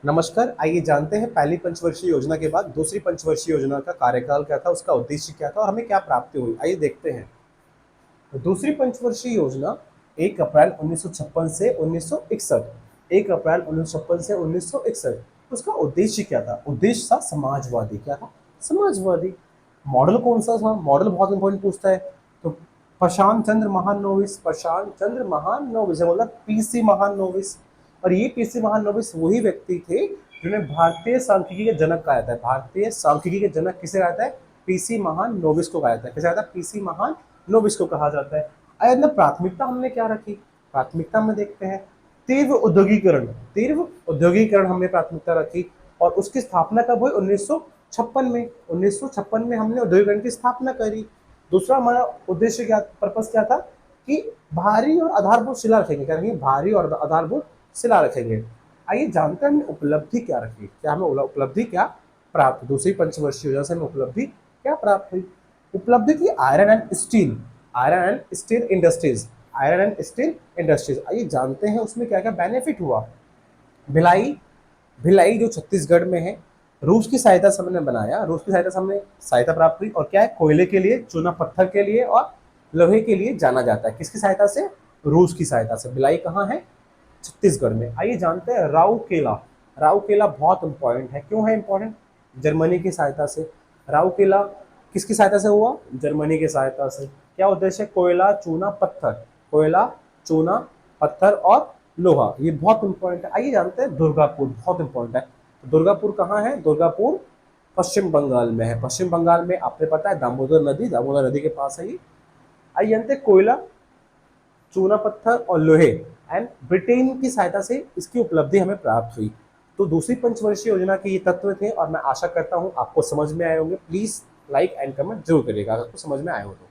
नमस्कार, आइए जानते हैं पहली पंचवर्षीय योजना के बाद दूसरी पंचवर्षीय योजना का कार्यकाल क्या था, उसका उद्देश्य क्या था और हमें क्या प्राप्ति हुई। आइए देखते हैं। तो दूसरी पंचवर्षीय योजना 1 अप्रैल 1956 से 1961, 1 अप्रैल 1956 से 1961। उसका उद्देश्य क्या था? उद्देश्य था समाजवादी। क्या था? समाजवादी। मॉडल कौन सा था? मॉडल बहुत इंपॉर्टेंट पूछता है। तो प्रशांत चंद्र महानोविस, प्रशांत चंद्र महानोविस मतलब पीसी महानोविस। और ये पीसी महानोविस वही व्यक्ति थे जिन्हें भारतीय सांख्यिकी के जनक कहा जाता है। भारतीय सांख्यिकी के जनक किसे कहा जाता है? पीसी महानोविस को कहा जाता है। किसे कहा जाता है? पीसी महानोविस को कहा जाता है। अगर प्राथमिकता हमने क्या रखी? प्राथमिकता में देखते हैं तीव्र उद्योगीकरण। तीव्र उद्योगीकरण हमने प्राथमिकता रखी। और उसकी स्थापना कब हुई? 1956 में। 1956 में हमने उद्योगीकरण की स्थापना करी। दूसरा हमारा उद्देश्य क्या, पर्पस क्या था? कि भारी और आधारभूत शिला रखेंगे। क्या रखेंगे? भारी और आधारभूत शिला रखेंगे। आइए जानते हैं हमने उपलब्धि क्या रखी। क्या हमें उपलब्धि क्या प्राप्त? दूसरी पंचवर्षीय योजना से हमें उपलब्धि क्या प्राप्त हुई? उपलब्धि थी iron and steel. Iron and steel industries. Iron and steel industries. आइए जानते हैं उसमें क्या क्या बेनिफिट हुआ। भिलाई, भिलाई जो छत्तीसगढ़ में है, रूस की सहायता से हमने बनाया। रूस की सहायता से हमने सहायता प्राप्त हुई। और क्या है? कोयले के लिए, चूना पत्थर के लिए और लोहे के लिए जाना जाता है। किसकी सहायता से? रूस की सहायता से। भिलाई कहाँ है? छत्तीसगढ़ में। आइए जानते हैं राउरकेला। राउरकेला बहुत इंपॉर्टेंट है। क्यों है इंपॉर्टेंट? जर्मनी की सहायता से। राउरकेला किसकी सहायता से हुआ? जर्मनी की सहायता से। क्या उद्देश्य है? कोयला, चूना, पत्थर। कोयला, चूना, पत्थर और लोहा। ये बहुत इंपॉर्टेंट है। आइए जानते हैं दुर्गापुर, बहुत इंपॉर्टेंट है। तो दुर्गापुर कहाँ है? दुर्गापुर पश्चिम बंगाल में है। पश्चिम बंगाल में आपने पता है दामोदर नदी, दामोदर नदी के पास है ये। आइए जानते हैं कोयला, चूना पत्थर और लोहे एंड ब्रिटेन की सहायता से इसकी उपलब्धि हमें प्राप्त हुई। तो दूसरी पंचवर्षीय योजना के ये तत्व थे और मैं आशा करता हूँ आपको समझ में आए होंगे। प्लीज लाइक एंड कमेंट जरूर करिएगा अगर आपको समझ में आए हो तो।